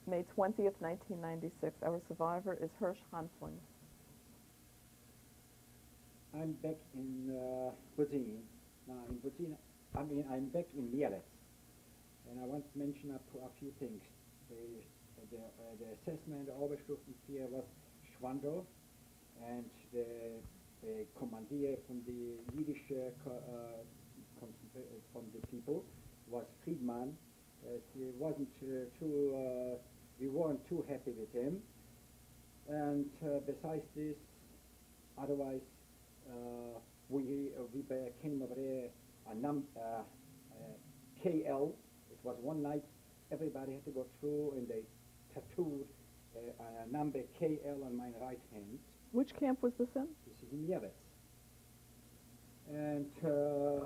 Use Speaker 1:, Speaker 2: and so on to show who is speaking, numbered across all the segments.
Speaker 1: May 20th, 1996. Our survivor is Hersh Hanfling.
Speaker 2: I'm back in Brazil. Now in Brazil, I'm back in Mielec, and I want to mention a few things. The assessment, the Obersturmführer was Schwando, and the commandeer from the Yiddish from the people was Friedman. He wasn't we weren't too happy with him, and besides this, otherwise we came over there KL. It was one night. Everybody had to go through, and they tattooed a number KL on my right hand.
Speaker 1: Which camp was this in?
Speaker 2: This is in Mielec. And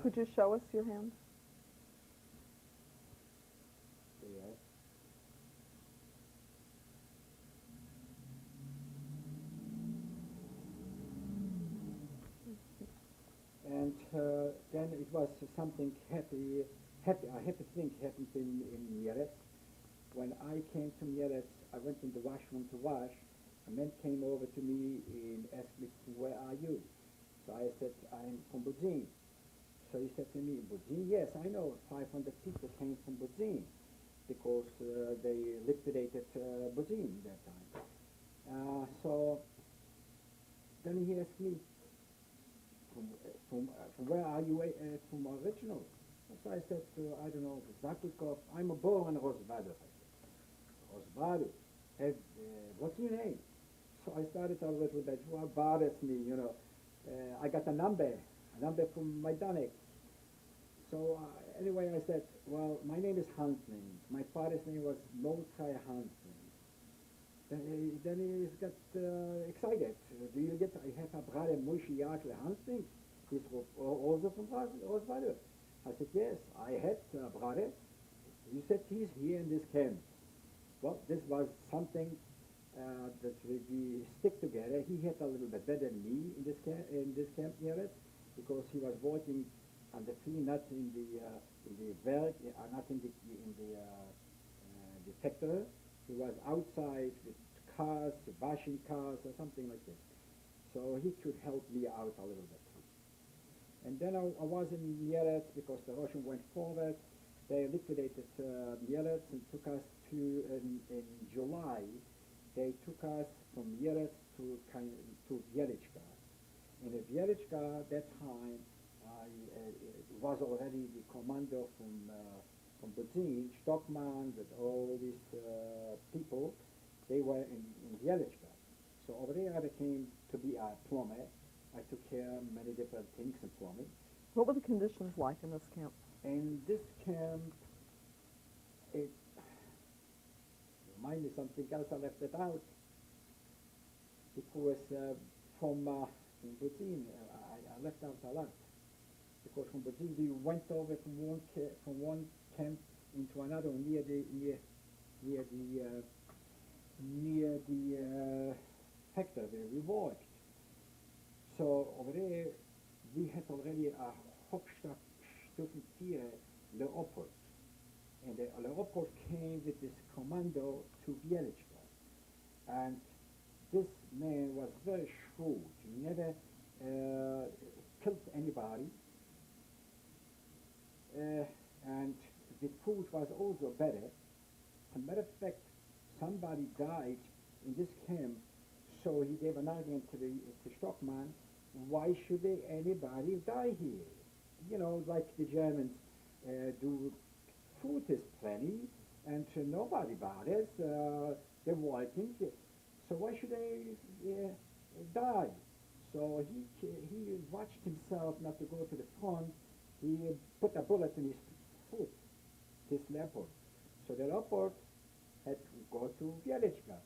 Speaker 1: could you show us your hand?
Speaker 2: Yes. And then it was something happy. A happy thing happened in Mielec. When I came to Mielec, I went in the washroom to wash. A man came over to me and asked me, "Where are you?" So I said, "I'm from Buzin." So he said to me, "Buzin? Yes, I know. 500 people came from Buzin because they liquidated Buzin that time." So then he asked me, from where are you from original? So I said, I don't know, Zaklikov. I'm born in Rosvado. Rosvado. What's your name? So I started a little bit. What bothers me, I got a number from my Danek. So anyway, I said, well, my name is Hanfling. My father's name was Mordechai Hanfling. Then he got excited. Do you get? I have a brother, Moshe Yaakle Hanfling. He's also from Rosvado. I said, yes, I had a brother. You said he's here in this camp. Well, this was something that we stick together. He had a little bit better than me in this camp near it, because he was working on the field, not in the work, not in the factory. He was outside with cars, washing cars, or something like this. So he could help me out a little bit. And then I was in Mielec because the Russians went forward. They liquidated Mielec and took us to, in July, they took us from Mielec to Vielichka. In Vielichka, that time, I was already the commander from Buzin, Stockman, with all these people. They were in Vielichka. So over there I became to be a plumber. I took care of many different things in plumbing.
Speaker 1: What were the conditions like in this camp?
Speaker 2: In this camp, it reminded me something else. I left it out because from Buzin, I left out a lot. Because from Buzin we went over from one camp into another near the factory where we worked. So over there, we had already a Hauptsturmführer Leopold. And the Leopold came with this commando to Vielichka. And this man was very shrewd. He never killed anybody. And the food was also better. As a matter of fact, somebody died in this camp, so he gave an argument to Stockman, why should anybody die here? Like the Germans do, food is plenty, and nobody bothers, they're working, so why should they die? So he watched himself not to go to the front. He put a bullet in his foot, this leopard. So the leopard had to go to Vielichka.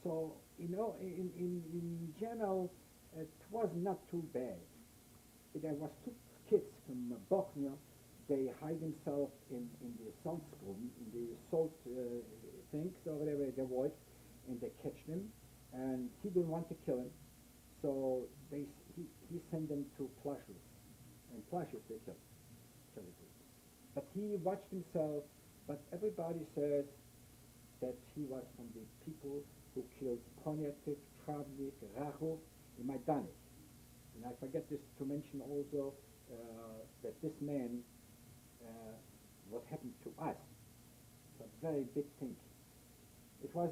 Speaker 2: So, in general, it was not too bad. There was two kids from Bosnia. They hide themselves in the salzgruben, in the salt things over there where they work, and they catch them. And he didn't want to kill him, so he sent them to Plaszow. And Plaszow they killed him. But he watched himself. But everybody says that he was from the people who killed Poniatek, Travnik, Rahov, and Majdanek. And I forget this to mention also that this man, what happened to us, it's a very big thing. It was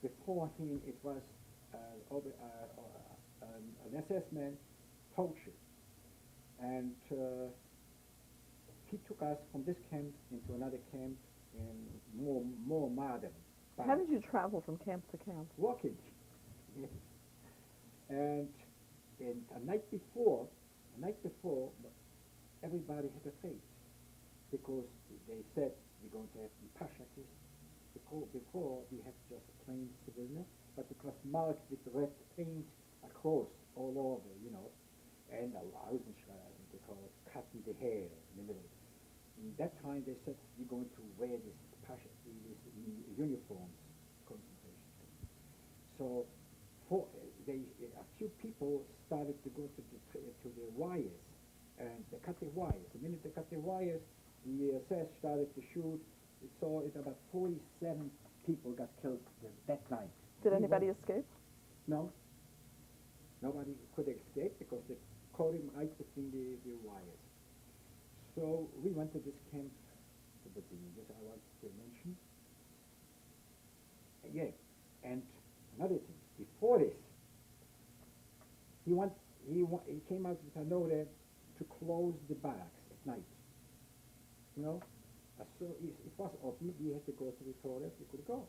Speaker 2: before him. It was an SS man, tortured, and he took us from this camp into another camp in more modern.
Speaker 1: How did you travel from camp to camp?
Speaker 2: Walking? and the night before, everybody had a fate because they said we're going to have the Pashakis. Before we had just plain civilians, but it was marked with red paint across all over, and a Lausenschreiben, they call it cutting the hair in the middle. In that time they said we're going to wear these uniforms, concentration camp. So a few people started to go to the wires, and they cut the wires. The minute they cut the wires, the SS started to shoot. So about 47 people got killed that night.
Speaker 1: Did anybody escape?
Speaker 2: No. Nobody could escape because they caught him right between the wires. So we went to this camp, this I want to mention. Yeah, and another thing, before this, he came out with an order to close the barracks at night. So it was open, we had to go to the toilet, we could go.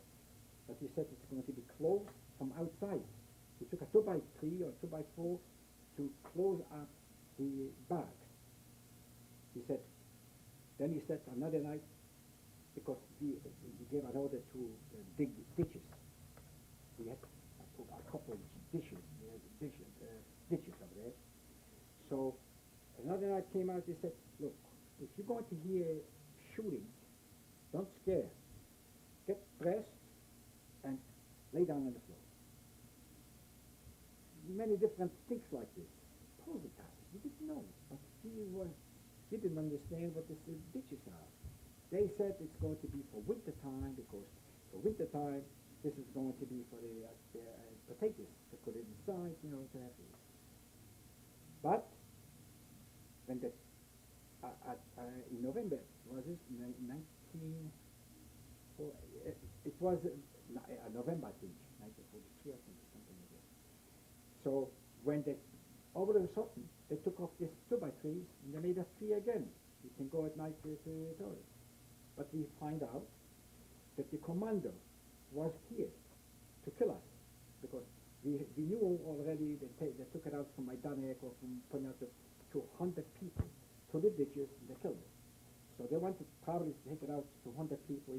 Speaker 2: But he said it's going to be closed from outside. He took a 2x3 or 2x4 to close up the barracks. Then he said another night, because he gave an order to dig ditches. We had a couple of ditches over there. So another night came out, he said, look, if you're going to hear shooting, don't scare. Get dressed and lay down on the floor. Many different things like this. Proletariat, we didn't know, but he didn't understand what the ditches are. They said it's going to be for winter time, because for winter time this is going to be for the potatoes to put it inside, to have it. But when in November, was it 19? It was November, I think, 1943 or something like that. So when all of a sudden, they took off these 2x3s and they made a 3 again. You can go at night to the toilet. But we find out that the commander was here to kill us, because we knew already that they took it out from Majdanek or from Poniatek, 200 people to the ditches, and they killed them. So they wanted probably to take it out to 100 people,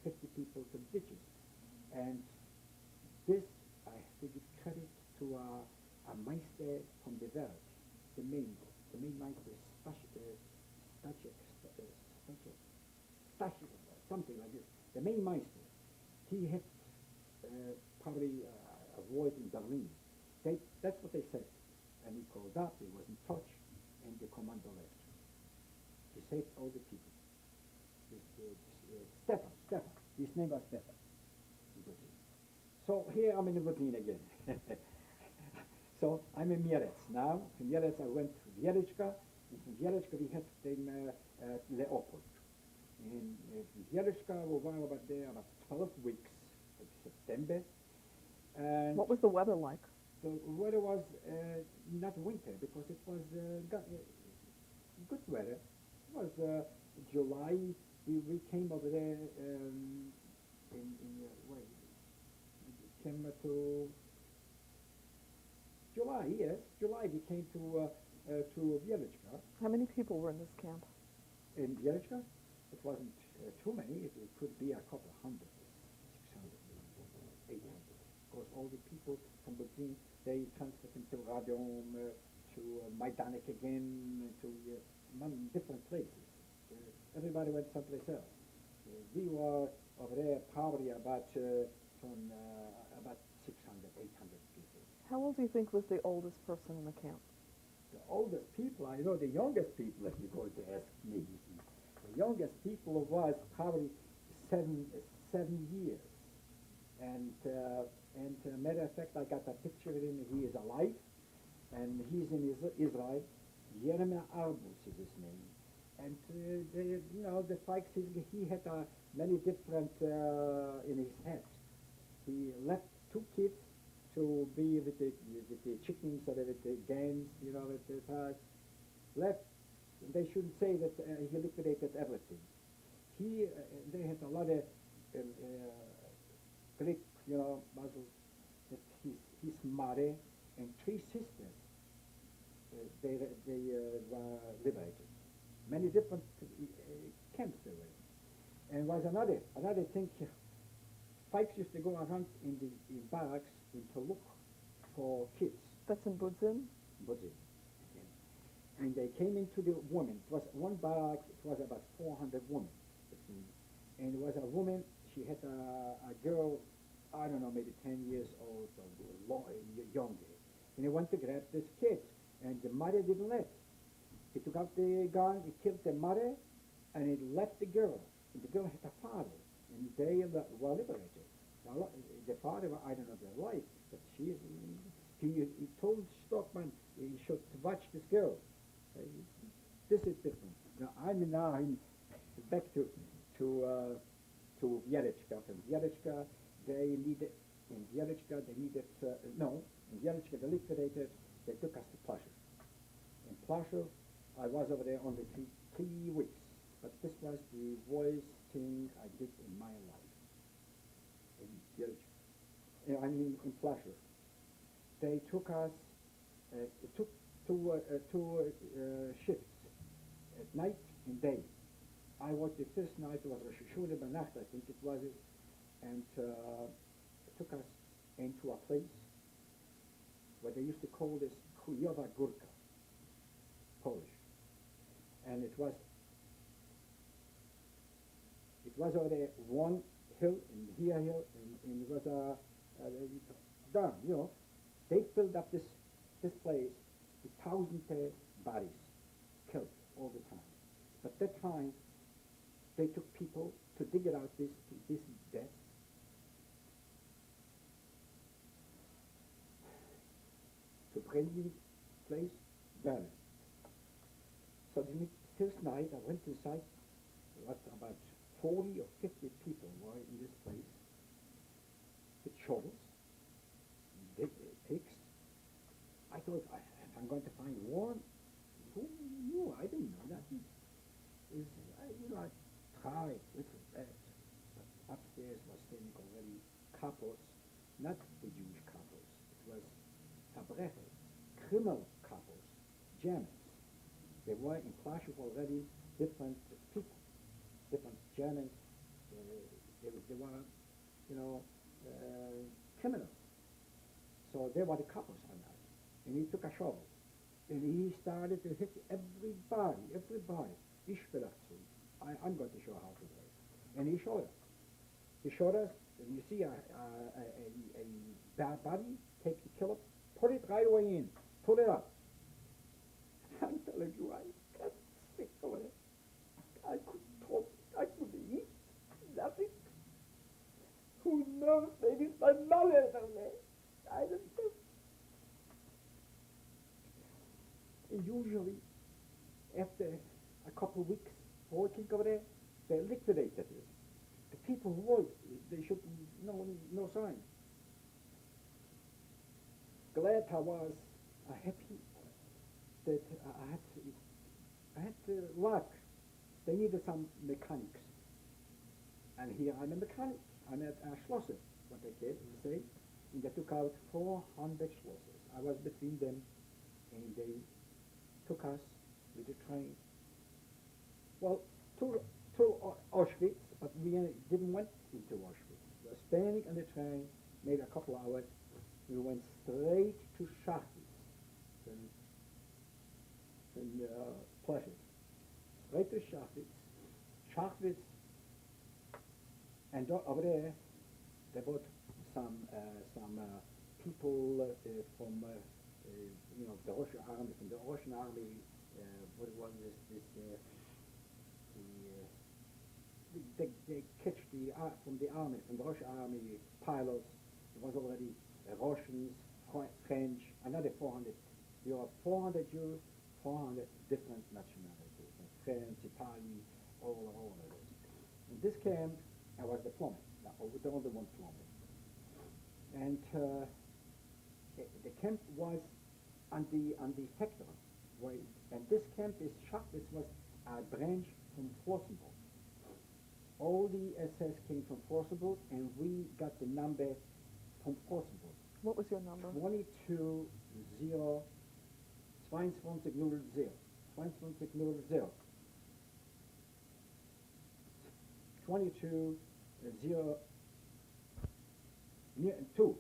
Speaker 2: 50 people to the ditches. And this, I have to give credit to a meister from the village, the main meister, something like this. The main meister, he had probably a void in Berlin. That's what they said. And he called up, he was in touch, and the commander left. He saved all the people. Stefan. His name was Stefan. So here I'm in the Berlin again. So I'm in Mielec now. From Mielec I went to Wieliczka, and from Wieliczka we had then Leopold. In Wieliczka we were about there about 12 weeks of September. And
Speaker 1: what was the weather like?
Speaker 2: the weather was not winter, because it was good weather. It was July. We came over there came to July. Yes, July we came to Wieliczka.
Speaker 1: How many people were in this camp?
Speaker 2: In Wieliczka, it wasn't too many. It could be a couple of hundred, 600, 800. Of course, all the people from Berlin, they transferred them to Radom, to Majdanek again, to different places. Everybody went someplace else. We were over there probably about 600, 800 people.
Speaker 1: How old do you think was the oldest person in the camp?
Speaker 2: The oldest people, I know the youngest people, if you're going to ask me. The youngest people was probably 70 7 years. And matter of fact, I got a picture of him. He is alive, and he's in Israel. Jeremiah Arbus is his name. And the fact is he had many different in his head. He left 2 kids to be with the chickens or with the gains, with the pies. Left. They shouldn't say that he liquidated everything. They had a lot of Greek, Muslims, that his mother and 3 sisters, they were liberated. Many different camps they were in. And was another thing. Fikes used to go around in barracks to look for kids.
Speaker 1: That's in Budzin?
Speaker 2: Budzin. And they came into the women. It was one barrack. It was about 400 women. And it was a woman. She had a girl, I don't know, maybe 10 years old or younger. And he went to grab this kid, and the mother didn't let. He took out the gun, he killed the mother, and he left the girl. And the girl had a father, and they were liberated. Now, the father, I don't know their life, but he told Stockman he should watch this girl. This is different. Now I'm back to Vierechka. From Vierechka, they needed they liquidated. They took us to Plaszow. In Plaszow, I was over there only three weeks, but this was the worst thing I did in my life. In Vierechka, in Plaszow, they took us. It took two shifts, at night and day. I was the first night, it was Rosh Hashanah B'Nacht, I think it was, and it took us into a place where they used to call this Kujowa Górka, Polish. And it was over there one hill, and here hill, and it was down, They filled up this place with 1,000 bodies killed all the time. But that time, they took people to dig it out, this death. To bring the place, burn it. So the first night I went inside, there was about 40 or 50 people were in this place with shovels, picks. I thought, if I'm going to find one, who knew? I didn't know nothing. I tried little bit, but upstairs was standing already couples, not the Jewish couples. It was Verbrecher, criminal couples, Germans. There were in Plaszow already different people, different Germans. They were, criminals. So they were the couples on that. And he took a shovel, and he started to hit everybody. Ich will I'm going to show how to do it. And he showed us. He showed us, and you see a bad body, take the killer, put it right away in, pull it up. I'm telling you, I got sick of it. I couldn't talk, I couldn't eat, nothing. Who knows, maybe it's my mother down there. I don't know. And usually, after a couple of weeks working over there, they liquidated it. The people who worked, they should no sign. Glad I was happy that I had luck. They needed some mechanics. And here I'm a mechanic. I'm at Schlosser, what they say. And they took out 400 Schlossers. I was between them, and they took us with the train. Well, to Auschwitz, but we didn't went into Auschwitz. We were standing on the train, maybe a couple hours. We went straight to Schachwitz, in Plaszow. Straight to Schachwitz, and over there, they brought some people from the Russian army, what was this, the, they catch from the army, from the Russian army pilots. It was already Russians, French, another 400. You have 400 Jews, 400 different nationalities, France, Italian, all of this. In this camp, I was the plumber, the only one plumber. And the camp was on the factory, and this camp is shot. This was a branch from Forcible. All the SS came from Forcible, and we got the number from Forcible.
Speaker 1: What was your number?
Speaker 2: 22 0 22 0 22 0 22 0 near 2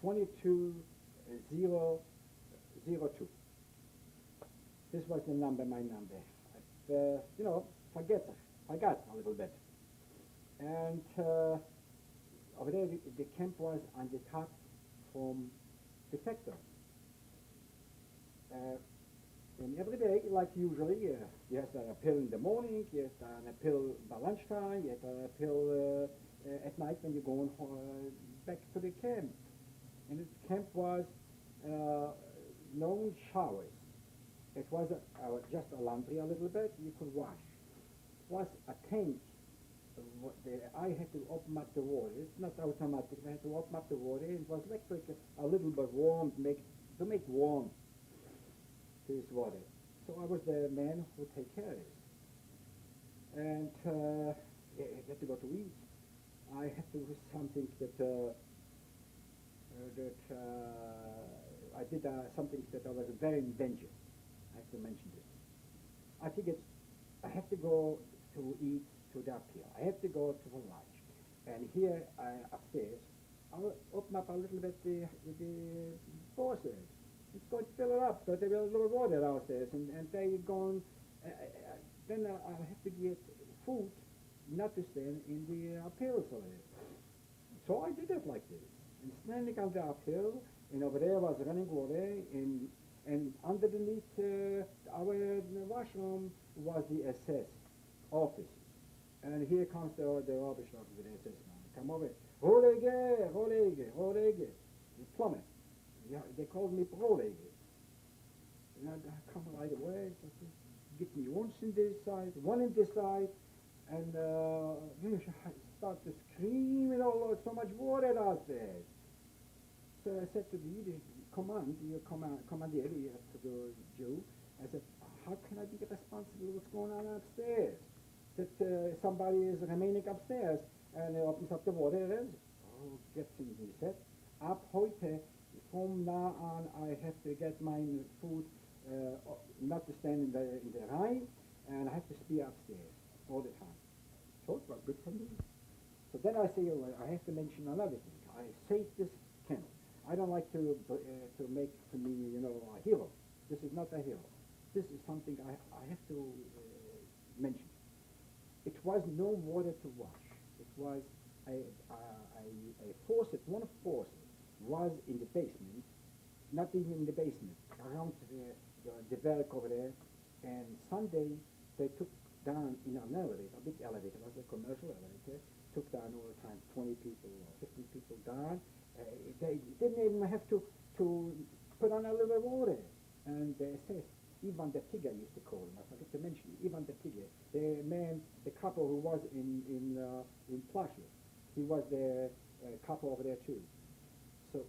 Speaker 2: 22 0 0 2. This was the number, my number. Forgot a little bit. And over there, the camp was on the top from the factory. And every day, like usually, you have a pill in the morning, you have a pill by lunchtime, you have a pill at night when you're going back to the camp. And the camp was no showers. It was just a laundry a little bit, you could wash. It was a tank. I had to open up the water. It's not automatic. I had to open up the water. It was electric, a little bit warm to make warm this water. So I was the man who would take care of it. And I had to go to eat. I had to do something that I did something that I was very inventive. I have to mention this. I figured I have to go to eat to the uphill. I have to go to the lodge. And here upstairs, I'll open up a little bit the faucet. It's going to fill it up, so there'll be a little water downstairs, and they're going, then I'll have to get food not to stand in the uphill over there. So I did it like this. And standing on the uphill, and over there was running water, and underneath our washroom was the SS office. And here comes the rubbish with the SS man. Come over. Rolege, the plumber. Yeah, they called me Rolege. And I come right away. Get me one in this side, one in this side, and I start to scream and all so much water out there. So I said to the commander, to the Jew, I said, how can I be responsible what's going on upstairs? That somebody is remaining upstairs and opens up the water and gets in, he said. Ab heute, from now on, I have to get my food not to stand in the Rhine, and I have to be upstairs all the time. So it was good for me. So then I say, I have to mention another thing. I saved this camel. I don't like to make to me, a hero. This is not a hero. This is something I have to mention. It was no water to wash. It was a faucet. One faucet was in the basement, not even in the basement, around the werk over there. And Sunday they took down in an elevator, a big elevator, it was a commercial elevator, took down all the time 20 people or 15 people down. They didn't even have to put on a little water. And they said, Ivan the Tiger used to call him. I forgot to mention Ivan the Tiger, the man, the couple who was in Plaszow. He was the couple over there too. So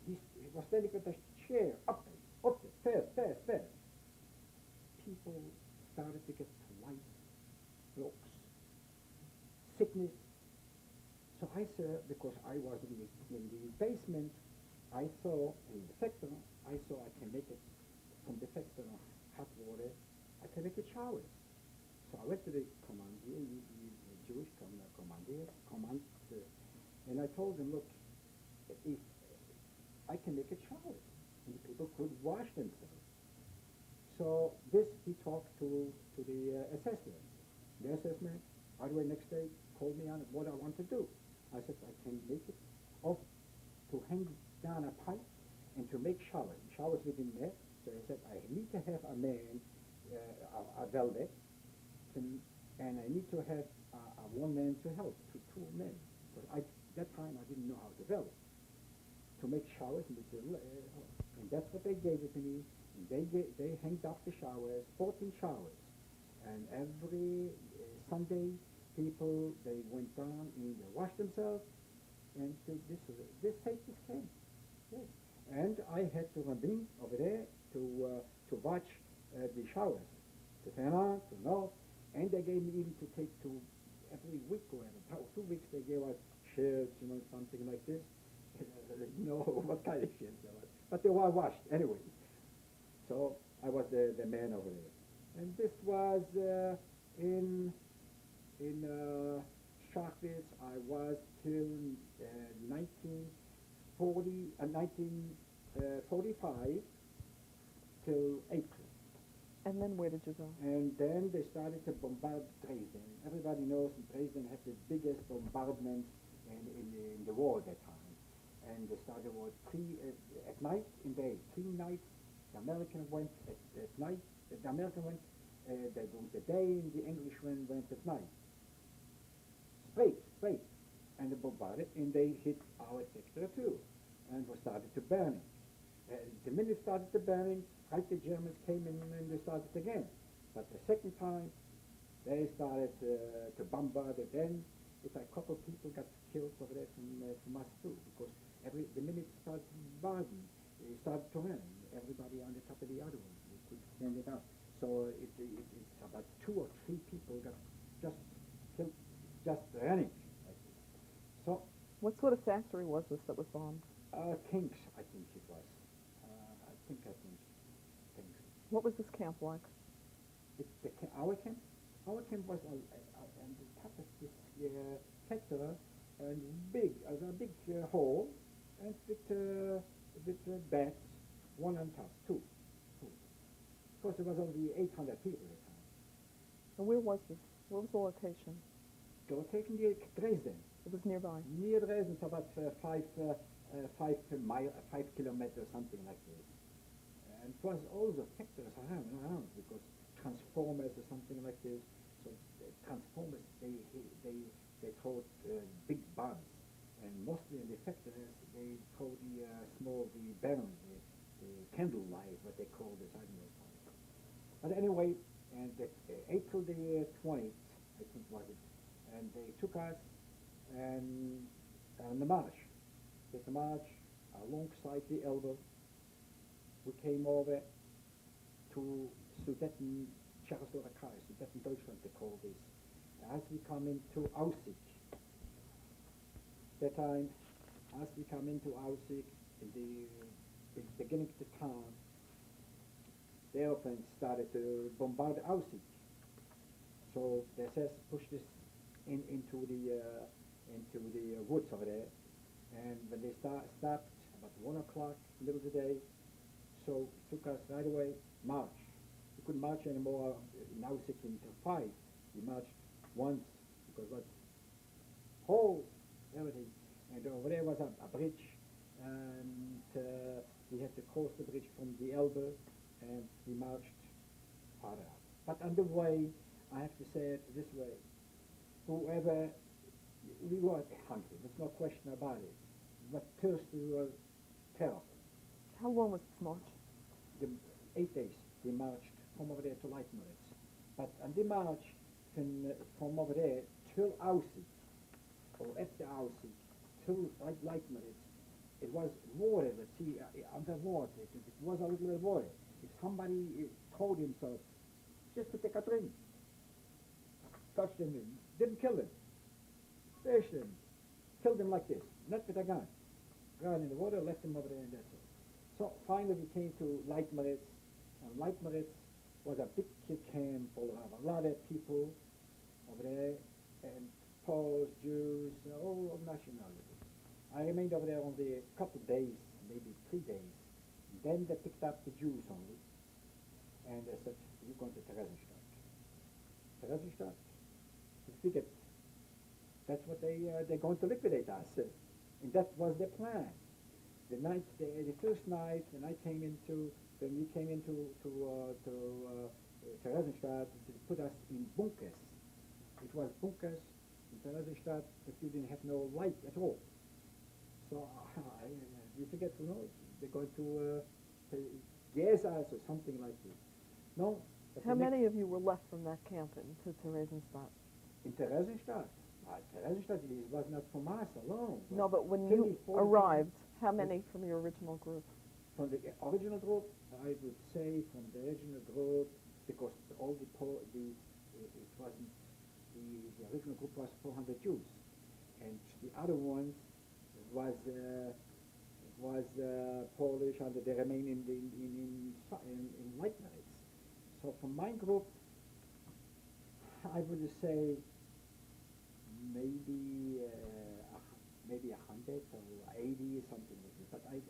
Speaker 2: he was standing with a chair up, fast. People started to get white looks, sickness. So I said, because I was in the basement, I saw in the factory, I can make it from the factory hot water, I can make it shower. So I went to the commander, the Jewish commander, and I told him, look, if I can make it shower, and the people could wash themselves. So this he talked to the SS man. The SS man, by the way, next day called me on what I want to do. I said, I can make it off to hang down a pipe and to make showers. Showers within there. So I said, I need to have a man, a velvet, to and I need to have one man to help, two men, because that time I didn't know how to build, to make showers and that's what they gave it to me. And they hanged up the showers, 14 showers, and every Sunday people they went down and they washed themselves, and this saved this camp. Yes. And I had to run in over there to watch the showers, to turn on, to know, and they gave me even to take to every week or every 2 weeks they gave us shirts, something like this. What kind of shirts there was, but they were washed anyway. So I was the man over there, and this was in Sharkwitz. I was till 1945 till April.
Speaker 1: And then where did you go?
Speaker 2: And then they started to bombard Dresden. Everybody knows Dresden had the biggest bombardment in the war at that time. And they started with at night in day, 3 nights. The American went at night. The American went the day, and the Englishman went at night. Straight. And they bombarded, and they hit our sector too. And we started to burning. The minute it started to burning, right, the Germans came in and they started again. But the second time, they started to bombard again. It's a couple of people got killed over there from us too, because the minute it started bombarding, it started to run. Everybody on the top of the other one, we could stand it up. So it's about 2 or 3 people got just killed, just running like this. So
Speaker 1: What sort of factory was this that was bombed?
Speaker 2: Kings, I think it was. I think Kings.
Speaker 1: What was this camp like?
Speaker 2: Our camp? Our camp was on the top of this sector, and big, as a big hole, and with beds, one on top, two. Of course, there was only 800 people at the time.
Speaker 1: And where was this? Where was the location?
Speaker 2: The location near Dresden.
Speaker 1: It was nearby.
Speaker 2: Near Dresden, it's about 5 kilometers, something like this. And it was all the factors around, because transformers or something like this. So transformers, they throw big bombs, and mostly in the factories they throw the balloon, the candle light, what they call this, I don't know. But anyway, and April the 20th, I think was it, and they took us and on the march. With the march alongside the Elbe, we came over to Sudeten, Czechoslovakia, Sudeten Deutschland they call this. As we come into Aussig, that time, as we come into Aussig, in the beginning of the town, the airplanes started to bombard Aussig. So the SS pushed us into the woods over there, and when they stopped about 1 o'clock, middle of the day, so it took us right away march. We couldn't march anymore in Aussig until 5. We marched once because it was whole everything, and over there was a bridge, and we had to cross the bridge from the Elbe, and we marched farther out. But on the way, I have to say it this way, whoever, we were hungry, there's no question about it, but thirsty was terrible.
Speaker 1: How long was this march?
Speaker 2: 8 days we marched from over there to Leitmeritz. But on the march from over there till Aussig, or after Aussig, till Leitmeritz, it was water, let's see, underwater. It was a little bit of water. If somebody told himself, just to take a drink, touched him, didn't kill him, fished him, killed him like this, not with a gun. Got in the water, left him over there, and that's it. So finally we came to Leitmeritz, and Leitmeritz was a big camp full of a lot of people over there, and Poles, Jews, all nationalities. I remained over there only a couple of days, maybe 3 days. Then they picked up the Jews only, and they said, you're going to Theresienstadt. Theresienstadt? We figured that's what they're going to liquidate us. And that was their plan. The first night, when we came into Theresienstadt, they put us in bunkers. it was bunkers in Theresienstadt, but you didn't have no light at all. So you forget to know, they're going to gas us or something like this. No. But
Speaker 1: How
Speaker 2: the next-
Speaker 1: many of you were left from that camp to Theresienstadt?
Speaker 2: In Theresienstadt? Theresienstadt was not from us alone.
Speaker 1: No, but when
Speaker 2: 30,
Speaker 1: you
Speaker 2: 40
Speaker 1: arrived, how many from your original group?
Speaker 2: From the original group, I would say from the original group, because all it wasn't, the original group was 400 Jews, and the other ones was Polish, and they remain in Leibniz. So from my group, I would say maybe 100 or 80, something like this. But I'm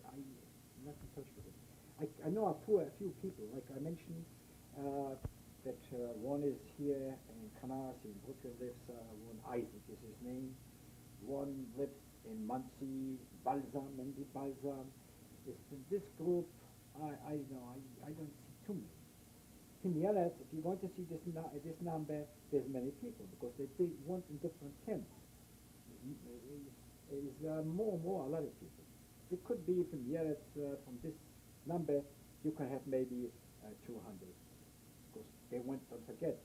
Speaker 2: not in touch with it. I know a few people, like I mentioned, that one is here in Canas, in Brooklyn lives, one Isaac is his name. One lives in Muncie, Balsam, Mendy Balsam. This group, I don't see too many. In the others, if you want to see this number, there's many people because they want in different camps. Is more and more a lot of people. It could be from the others, from this number, you can have maybe 200 because they went. Don't forget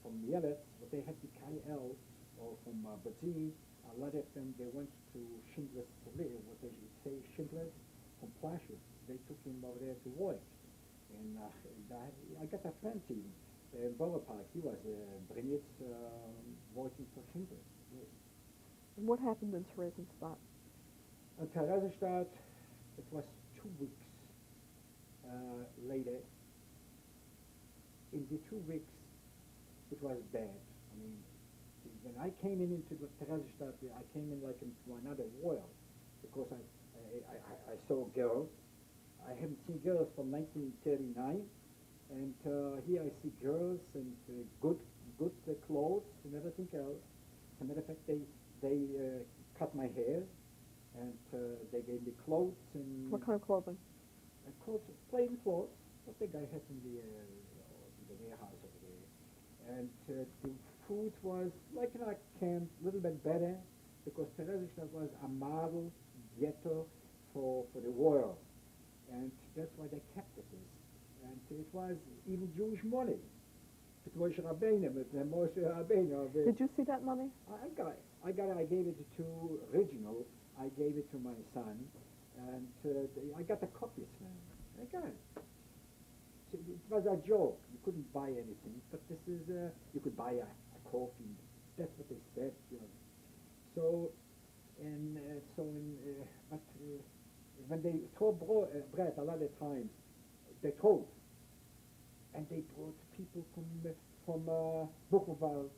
Speaker 2: from the others, what they had the KL or from Brazil. A lot of them they went to Schindler's, what they say Schindler's from Plaszow. They took him over there to work. And I got a friend in Borough Park. He was Brinitz working for Schindler. Yes.
Speaker 1: And what happened in Theresienstadt?
Speaker 2: At Theresienstadt, it was 2 weeks later. In the 2 weeks, it was bad. I mean, when I came into the Theresienstadt, I came in like into another world because I saw girls. I haven't seen girls from 1939, and here I see girls and good clothes and everything else. As a matter of fact, they cut my hair, and they gave me clothes and
Speaker 1: What kind of clothing?
Speaker 2: Clothes, plain clothes, what the guy had in the warehouse over there. And the food was like in a camp, a little bit better, because Theresienstadt was a model ghetto for the world. And that's why they kept it this. And it was even Jewish money. It was Rabbeinu, Moshe Rabbeinu.
Speaker 1: Did you see that money?
Speaker 2: I gave it to original. I gave it to my son, and I got the copies, man. I got it. So it was a joke. You couldn't buy anything, but this is you could buy a coffee. That's what they said, you know. So when they throw bread, a lot of times they throw, and they brought people from Buchenwald,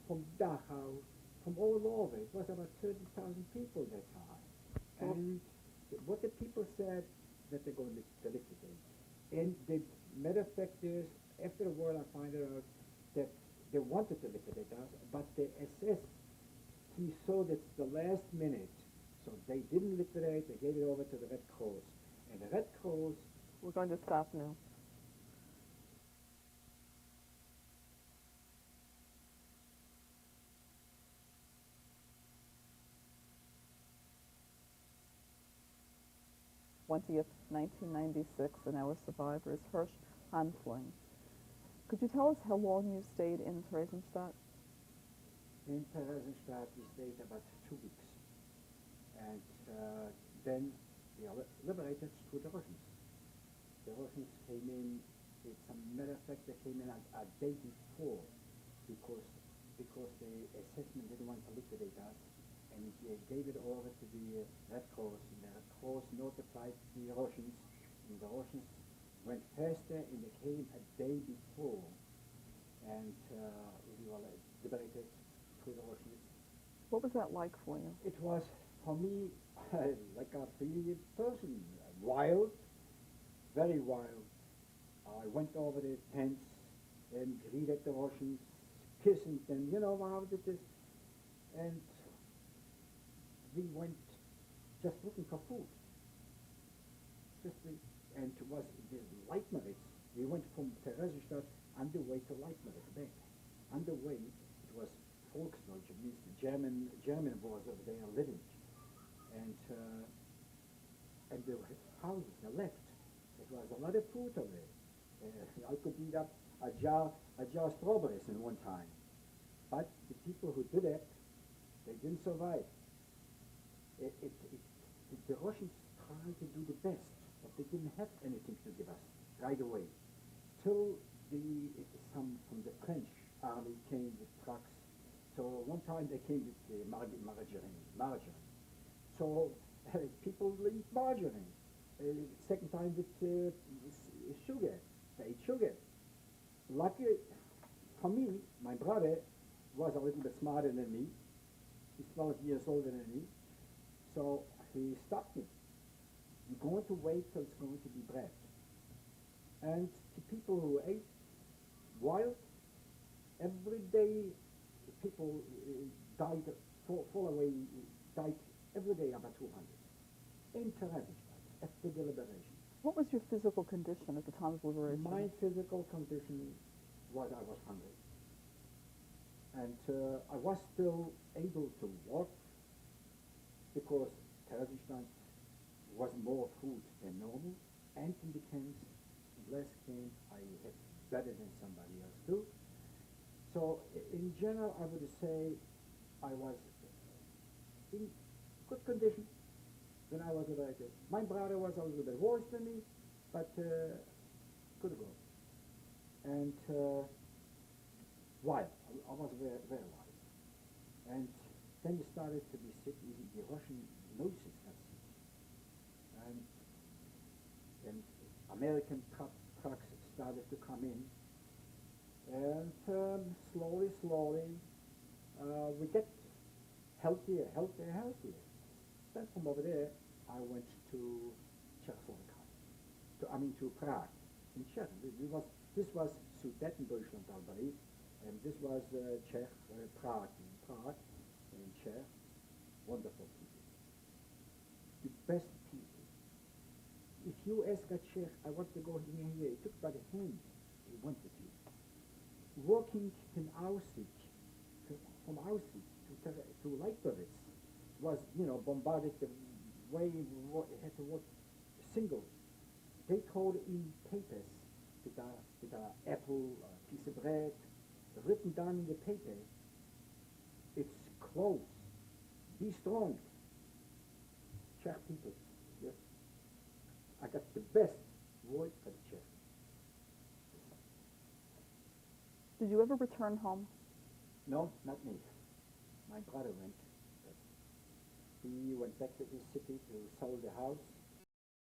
Speaker 2: from Dachau, from all over. It was about 30,000 people that time. And what the people said that they're going to liquidate. And the matter of fact is, after the war I find out that they wanted to liquidate us, but the SS, he saw that the last minute, so they didn't liquidate, they gave it over to the Red Cross. And the Red Cross...
Speaker 1: We're going to stop now. th 1996, and our survivor is Hersh Hanfling. Could you tell us how long you stayed in Theresienstadt?
Speaker 2: In Theresienstadt, we stayed about 2 weeks. And then we liberated to the Russians. The Russians came in, it's a matter of fact, they came in a day before because the assessment didn't want to liquidate us, and they gave it over to the Red Cross, and the Red Cross notified the Russians, and the Russians went faster, and they came a day before, and we were liberated to the Russians.
Speaker 1: What was that like for you?
Speaker 2: It was, for me, like a free person, wild, very wild. I went over the tents and greeted the Russians, kissing them, you know how it is. And we went just looking for food. And it was the Leitmeritz. We went from Theresienstadt on the way to Leitmeritz back. On the way, it was Volksdeutsch, it means the German was over there living, and the houses are left. It was a lot of food over there. I could eat up a jar of strawberries in one time. But the people who did it, they didn't survive. The Russians tried to do the best, but they didn't have anything to give us right away. Till some from the French army came with trucks. So one time they came with margarine. So people eat margarine. Second time with sugar. They ate sugar. Lucky for me, my brother was a little bit smarter than me. He's 12 years older than me. So he stopped me. You're going to wait till it's going to be bread. And the people who ate wild, every day people died, fall away, died every day about 200. In Terezichdad, after the liberation.
Speaker 1: What was your physical condition at the time of liberation?
Speaker 2: My physical condition was I was hungry. And I was still able to walk because Terezichdad was more food than normal. And in the camps, less camp, I had better than somebody else too. So in general, I would say I was in good condition when I was liberated. My brother was a little bit worse than me, but could go. And wild. I was very, very wild. And then you started to be sick. Even the Russian nurses got sick. And American trucks started to come in. And slowly, we get healthier. Then from over there, I went to Czechoslovakia, to Prague, in Czech. This was Sudetendeutschland, I believe, and this was Czech, Prague, in Czech. Wonderful people. The best people. If you ask a Czech, I want to go here, he took by the hand, he went with you. Walking in Auschwitz, from Auschwitz to Leibowitz, was, bombarded the way you had to walk single. They told in papers, with a apple, a piece of bread, written down in the paper, it's close. Be strong. Czech people, yes. I got the best word for the Czech.
Speaker 1: Did you ever return home?
Speaker 2: No, not me. My brother went. He went back to his city to sell the house.